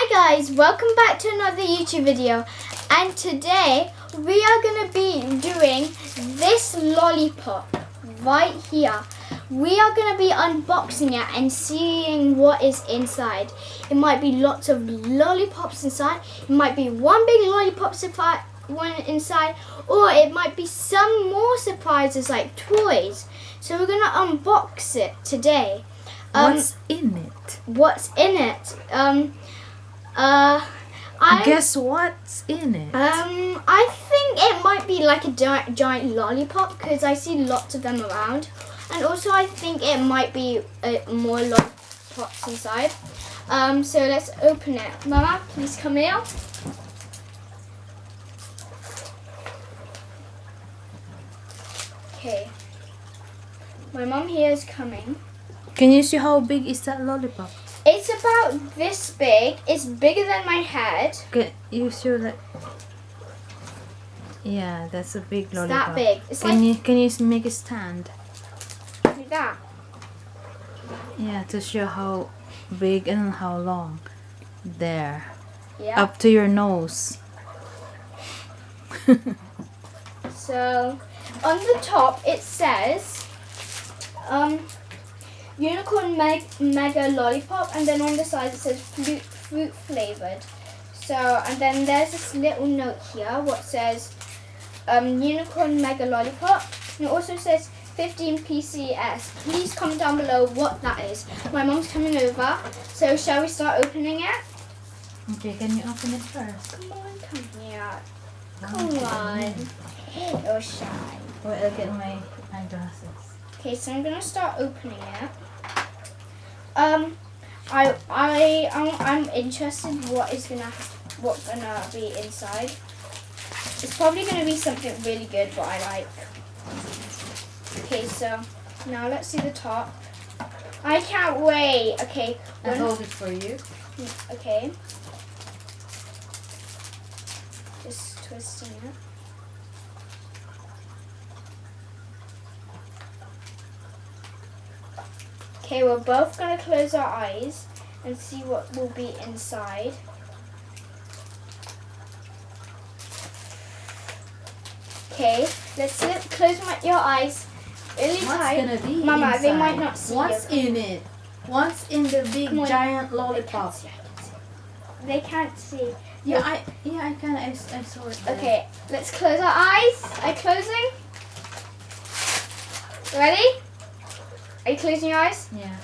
Hi guys, welcome back to another YouTube video, and today we are going to be doing this lollipop right here. We are going to be unboxing it and seeing what is inside. It might be lots of lollipops inside, it might be one big lollipop inside, or it might be some more surprises like toys. So we're going to unbox it today. What's in it? What's in it? Guess what's in it? I think it might be like a giant lollipop because I see lots of them around, and also I think it might be more lollipops inside. So let's open it. Mama, please come here. Okay. My mum here is coming. Can you see how big is that lollipop? It's about this big. It's bigger than my head. Can you show that? Yeah, that's a big lollipop. It's that big. It's Can you make a stand? like that. Yeah, to show how big and how long. There. Yeah. Up to your nose. So on the top it says unicorn mega lollipop, and then on the side it says fruit flavored. So, and then there's this little note here what says unicorn mega lollipop, and it also says 15 PCS. Please comment down below what that is. My mom's coming over, so shall we start opening it? Okay, can you open it first? Come on, come here. Come on. You're shy. Wait, I'll get my eyeglasses. Okay, so I'm gonna start opening it. I'm interested what's gonna be inside. It's probably gonna be something really good what I like. Okay, so now let's see the top. I can't wait. Okay, I'll hold it for you. okay. Just twisting it. Okay, we're both going to close our eyes and see what will be inside. Okay, let's close your eyes really tight. What's gonna be Mama, inside? they might not see What's you. in it? What's in the big giant lollipop? They can't see. Yeah, I can. I saw it. There. Okay, let's close our eyes. Are you closing? Ready? Are you closing your eyes? Yeah.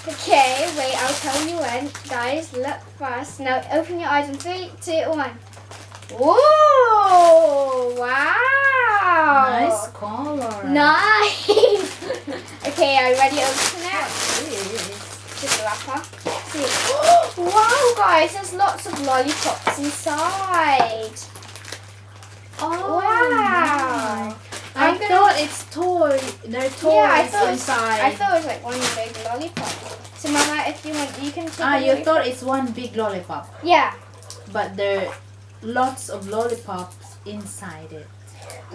Okay, wait, I'll tell you when. Guys, look first. Now open your eyes in 3, 2, 1. Whoa! Wow! Nice color. Nice! Okay, are you ready to open it? What is? Just the wrapper. See. Wow, guys, there's lots of lollipops inside. Oh, wow! My. I thought it's toy. They're toys inside. I thought it was like one big lollipop. So, Mama, if you want, you can take you thought it's one big lollipop. Yeah. But there are lots of lollipops inside it.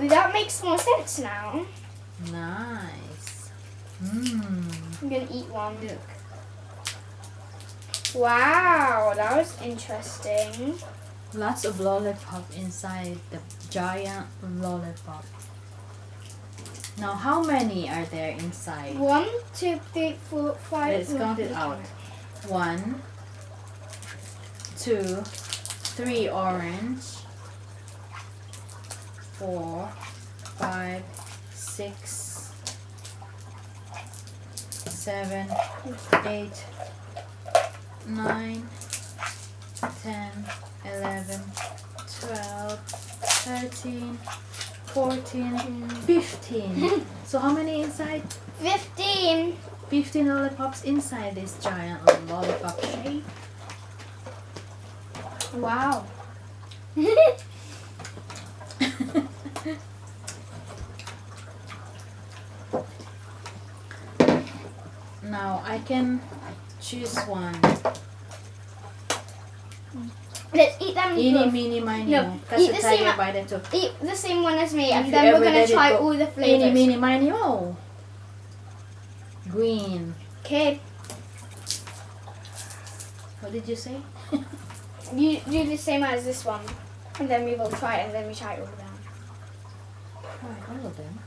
That makes more sense now. Nice. Mmm. I'm gonna eat one. Look. Wow, that was interesting. Lots of lollipop inside the giant lollipop. Now, how many are there inside? 1, 2, 3, 4, 5. Let's count it out. 1, 2, 3 orange, 4, 5, 6, 7, 8, 9, 10, 11, 12, 13, 14, 15. So how many inside? 15. 15 lollipops inside this giant lollipop shape. Wow. Now I can choose one. Let's eat them. Eeny, both. meeny, miny, No, mo. eat Kasi the tiger same- by the two. Eat the same one as me, If and you then we're ever gonna let it try go, all the Eeny, flavors. meeny, miny, mo. Green. Okay. What did you say? You do the same as this one, and then we will try it, and then we try it all down. Try all of them.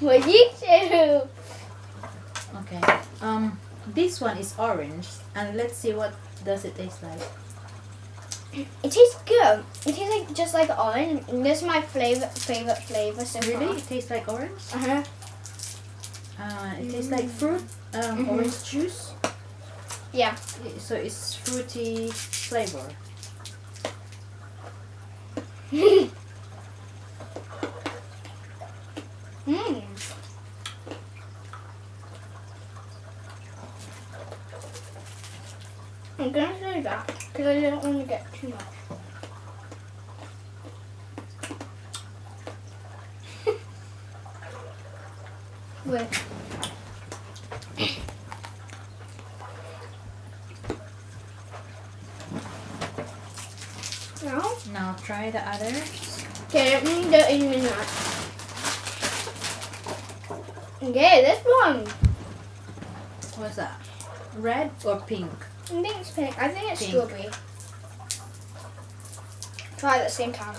What you do? Okay. This one is orange, and let's see what does it taste like. It tastes good. It tastes like just like orange. This is my favorite flavor so far. Really? It tastes like orange? Uh-huh. It tastes like fruit, orange juice. Yeah. So it's fruity flavor. Mm. I'm gonna say that because I don't want to get too much. Wait. No? Now try the others. Okay, let me do it in a minute. Okay, this one. What's that? Red or pink? I think it's pink. I think it's Pink. strawberry. Try it at the same time.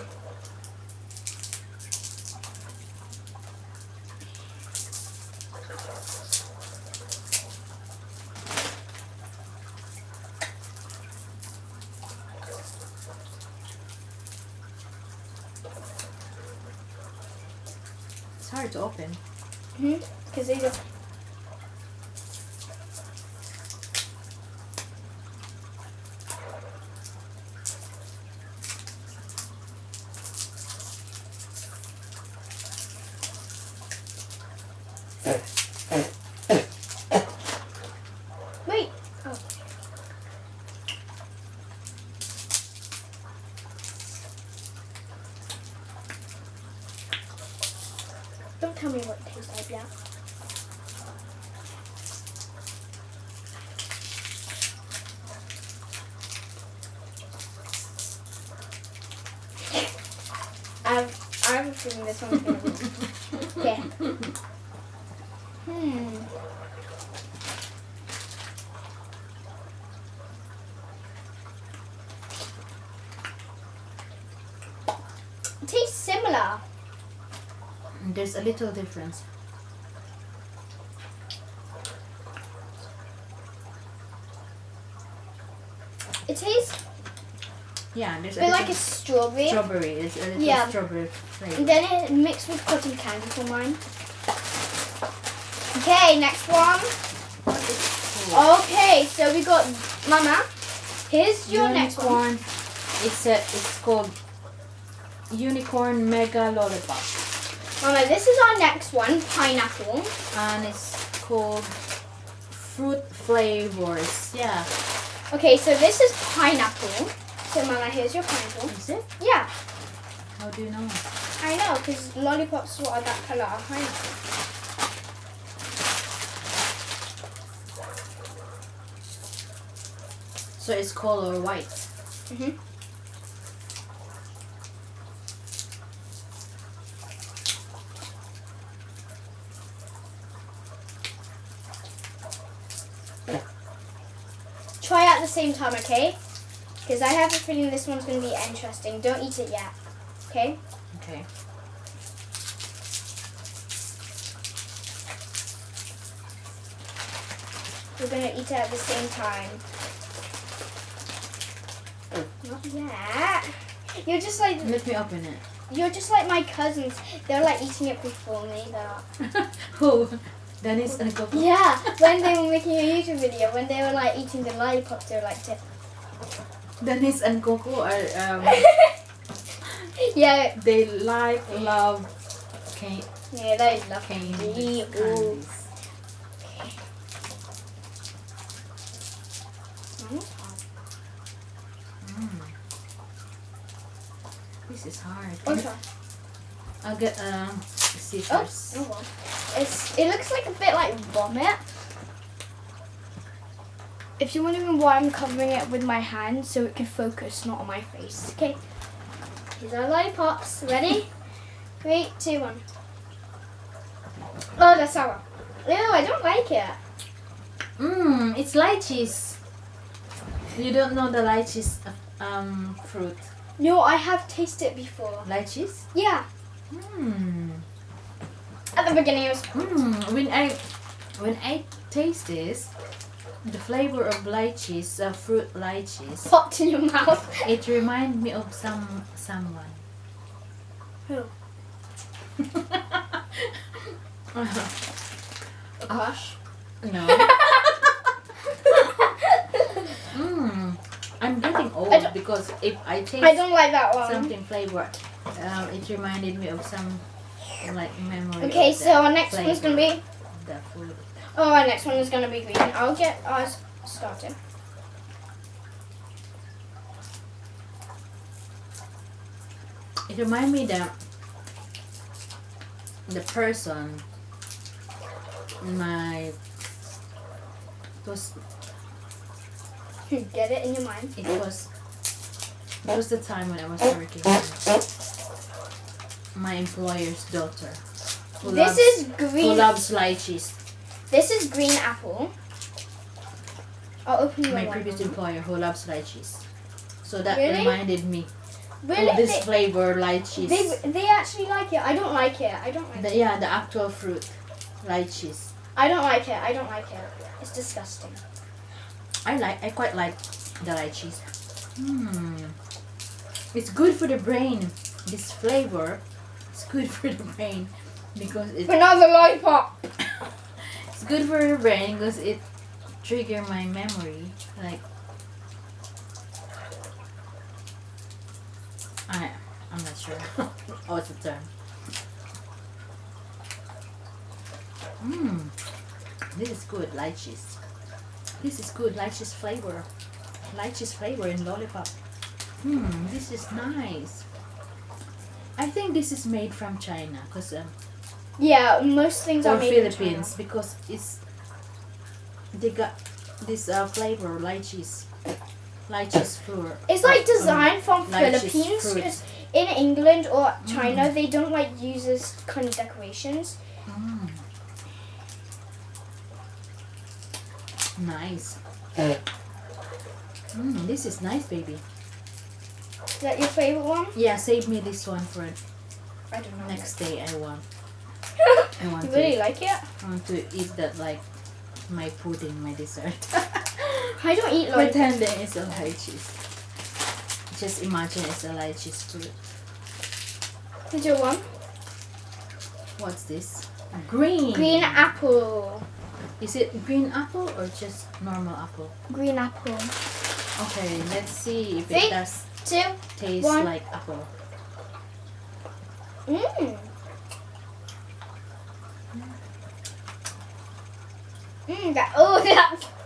It's hard to open. Because these are. Wait. Oh. Don't tell me what it tastes like yet. I have a feeling this one's gonna be. Okay. It tastes similar. There's a little difference. It tastes Yeah, there's a a bit little like a strawberry. strawberry. It's a little Yeah. strawberry flavor. And then it mixed with cotton candy for mine. Okay, next one. Okay, so we got Mama. Here's your next one. It's called Unicorn Mega Lollipop, Mama, this is our next one, pineapple. and it's called Fruit Flavors. Yeah, Okay, so this is pineapple. So Mama, here's your pineapple. is it? Yeah, How do you know? I know, because lollipops are that colour of pineapple. So it's color white. Mhm. Try at the same time, okay? Because I have a feeling this one's going to be interesting. Don't eat it yet, okay? Okay. We're going to eat it at the same time. Not yet. You're just like my cousins. They're like eating it before me. Who? Dennis and Coco. Yeah, when they were making a YouTube video, when they were like eating the lollipops, they were like, Dennis and Coco are yeah, they love candy. yeah, they love Candies. Ooh. This is hard. Okay. I'll get scissors. Oh well. It looks like a bit like vomit. If you're wondering why I'm covering it with my hand, so it can focus, not on my face. Okay. These are lollipops. Ready? 3, 2, 1. Oh, that's sour. Ew, I don't like it. It's lychees. You don't know the lychees fruit. No, I have tasted it before. Lychees? Yeah, at the beginning it was When I taste this, the flavor of lychees, fruit lychees, popped in your mouth. it reminds me of someone. Who? A crush? No. I'm getting old because if I taste I don't like that one. something flavored, it reminded me of some like memory. Okay, of so the our next one's gonna be. the food. Oh, our next one is gonna be green. I'll get ours started. It reminds me the person my it was Get it in your mind. it was the time when I was working with my employer's daughter who This loves, is who green. loves lychees. This is green apple. I'll open your My one. previous employer who loves lychees. So that Really? reminded me Really? of this flavor lychees. They actually like it. I don't like it. I don't like it. The actual fruit lychees. I don't like it. I don't like it. It's disgusting. I quite like the lychees. It's good for the brain. This flavor is good for the brain because it's Another lollipop. it's good for the brain because it trigger my memory. Like I'm not sure what's the term. This is good, lychees. This is good, lychees flavor. Lychees flavor in lollipop. This is nice. I think this is made from China, cause Yeah, most things or are made Philippines, because they got this flavor lychees flavor. It's like designed from lychees Philippines. fruit. 'Cause in England or China, they don't like use this kind of decorations. Nice. This is nice, baby. Is that your favorite one? Yeah, save me this one for I don't know. next day. I want You really like it? I want to eat that like my pudding, my dessert. I don't eat lollipops. Pretending it's a lychees. Just imagine it's a lychees fruit. Is your one? What's this? Green. Green apple. Is it green apple or just normal apple? Green apple. Okay, let's see if 3, it does 2, taste 1. like apple.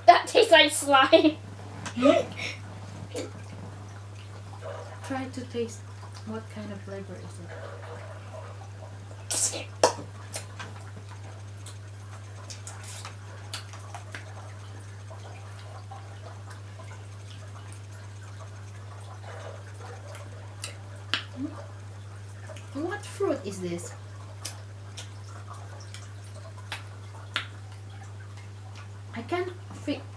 That tastes like slime. Try to taste what kind of flavor is it. What fruit is this?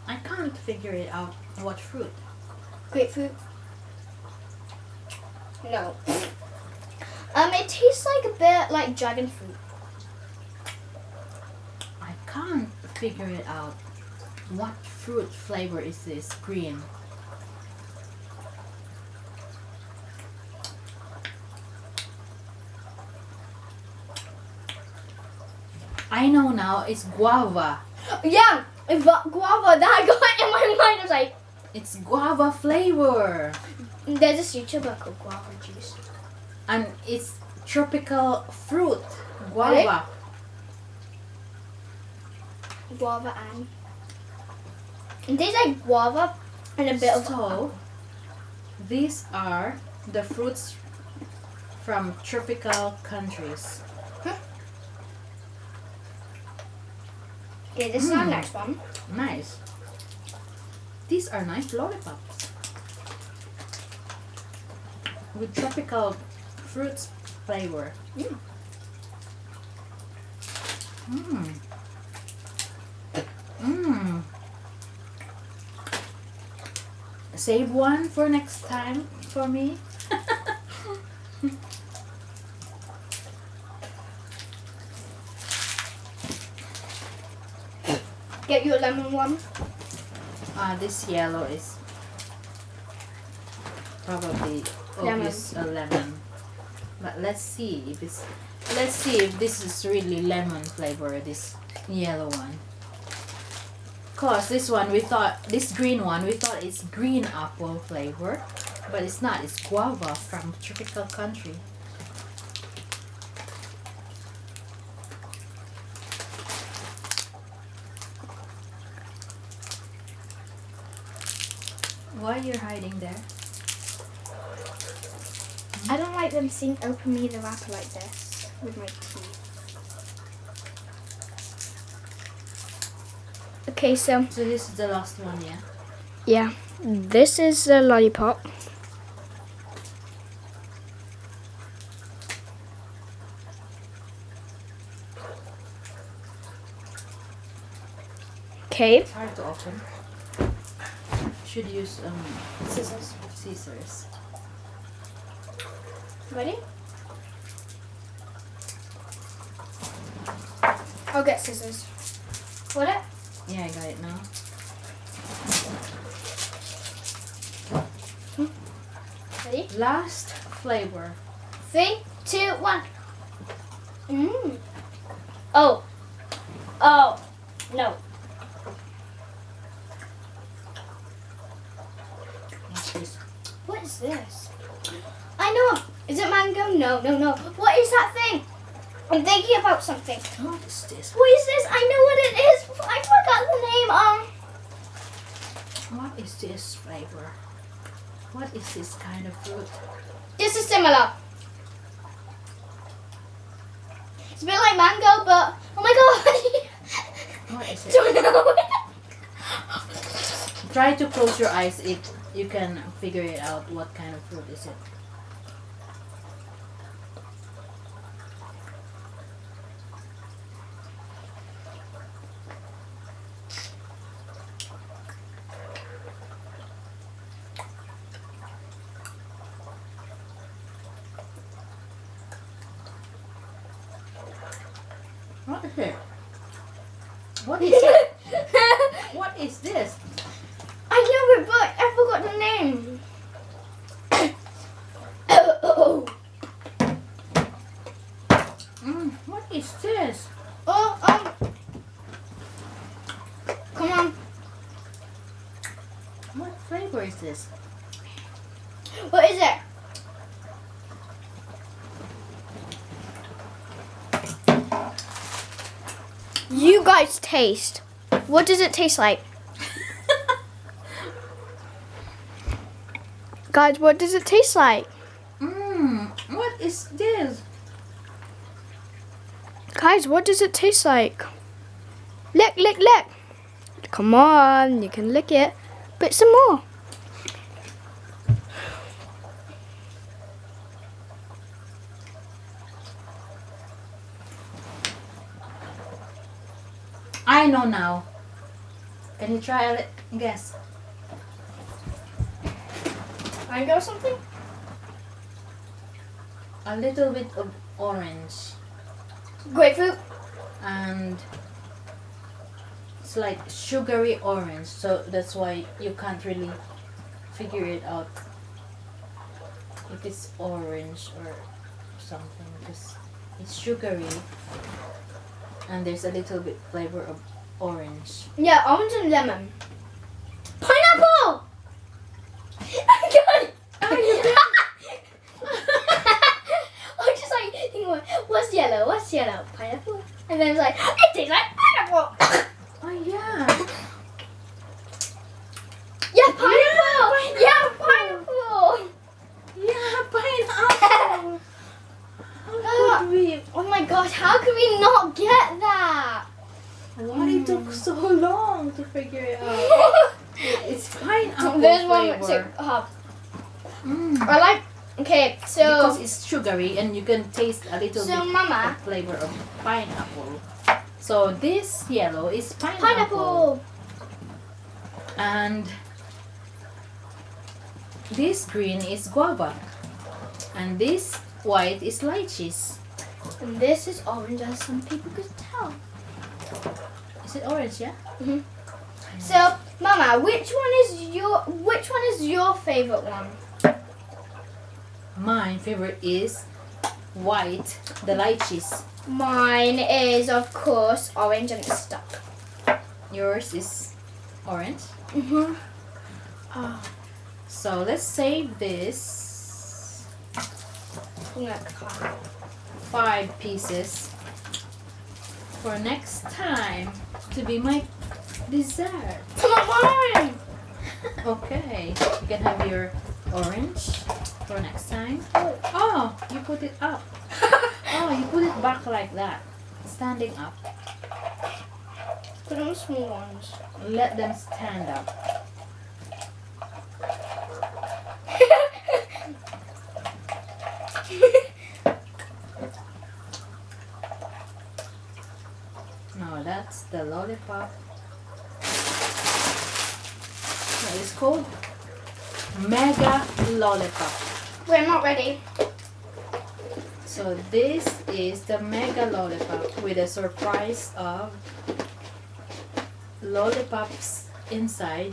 I can't figure it out. What fruit? Grapefruit. No. It tastes like a bit like dragon fruit. I can't figure it out. What fruit flavor is this? Green. I know now. It's guava. Yeah, guava. That I got in my mind. I was like, It's guava flavor. there's this YouTuber called Guava Juice. And it's tropical fruit. Guava. Guava and it tastes like guava and a bit of So, these are the fruits from tropical countries. Okay, this is our next one. Nice. These are nice lollipops with tropical fruits flavor. save one for next time for me? Get you a lemon one. This yellow is probably obvious a lemon. But let's see if this is really lemon flavor, this yellow one. Cause this green one we thought it's green apple flavor, but it's not. It's guava from tropical country. Why you're hiding there? I don't like them seeing open me the wrapper like this with my teeth. Okay, so this is the last one, yeah? yeah, this is the lollipop. Okay. It's hard to open. Should use scissors. Ready? I'll get scissors. Got it? Yeah, I got it now. Ready? Last flavor. 3, 2, 1. Mmm. Oh. Oh. No. What's this? What is this? I know. Is it mango? No, no, no. What is that thing? I'm thinking about something. What is this? What is this? I know what it is. I forgot the name. What is this flavor? What is this kind of fruit? This is similar. It's a bit like mango, but oh my god. What is it? Don't know. Try to close your eyes if you can figure it out. What kind of fruit is it? What is it? What is it? What is this? I know it, but I forgot the name. Oh, What is this? Come on. What flavor is this? What is it? You guys taste. What does it taste like? Guys, what does it taste like? What is this? Guys, what does it taste like? Lick, lick, lick. Come on, you can lick it. But some more. I know now. Can you try a guess? Mango or something? A little bit of orange, Grapefruit? and it's like sugary orange, so that's why you can't really figure it out if it's orange or something, because it's sugary and there's a little bit flavor of orange. Yeah, orange and lemon. Pineapple! I got it! Oh, you did? I was just like, thinking, what's yellow? What's yellow? Pineapple? And then it's like, it tastes like pineapple! Oh yeah. Yeah, pineapple! Yeah, pineapple! Yeah, pineapple. How could we? Oh my gosh, how could we not get that? Why it took so long to figure it out? It's pineapple There's one flavor. with six hubs. Mm. I like, okay, so, Because it's sugary and you can taste a little so bit Mama, of flavor of pineapple. So this yellow is pineapple. pineapple. And this green is guava. And this white is lychees. And this is orange, as some people could tell. Is it orange, yeah? Hmm. So, Mama, which one is your favorite one? My favorite is white, the lychees. Mine is, of course, orange and it's stuck. Yours is orange. Mhm. So let's save this I'm gonna cut. 5 pieces for next time to be my dessert. Come on! Okay, you can have your orange for next time. Oh, you put it up. Oh, you put it back like that, standing up. Put on small ones. Let them stand up. No, that's the lollipop. No, it's called Mega Lollipop. We're not ready. So this is the Mega Lollipop with a surprise of lollipops inside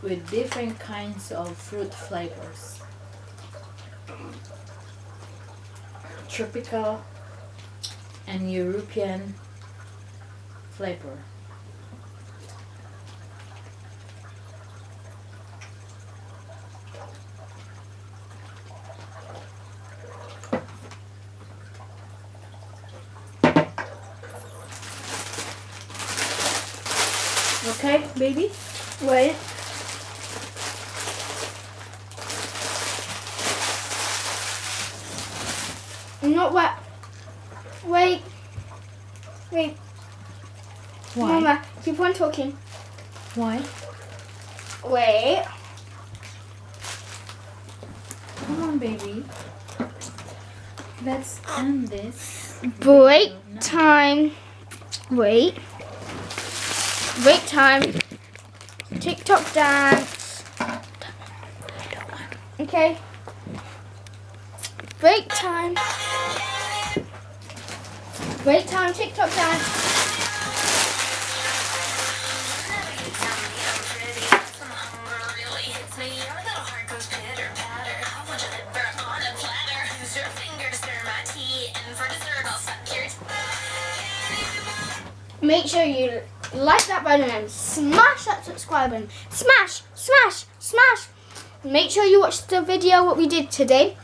with different kinds of fruit flavors. Tropical and European flavor. Okay, baby? Wait. Not wet. Wait. Wait. Why? Mama, keep on talking. Why? Wait. Come on, baby. Let's end this. Break video now. time. Wait. Break time. TikTok dance. Okay. Break time. Break time. TikTok dance. Make sure you like that button and smash that subscribe button. Smash, smash, smash. Make sure you watch the video what we did today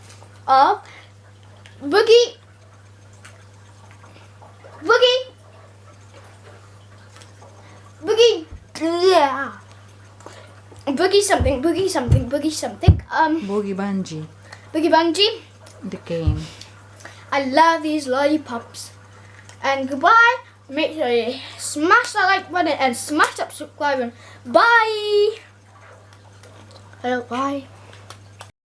of Boogie yeah. Boogie something. Boogie Bungee, Boogie Bungee. the game. I love these lollipops. And goodbye. Make sure you smash that like button and smash that subscribe button. Bye. Hello, bye.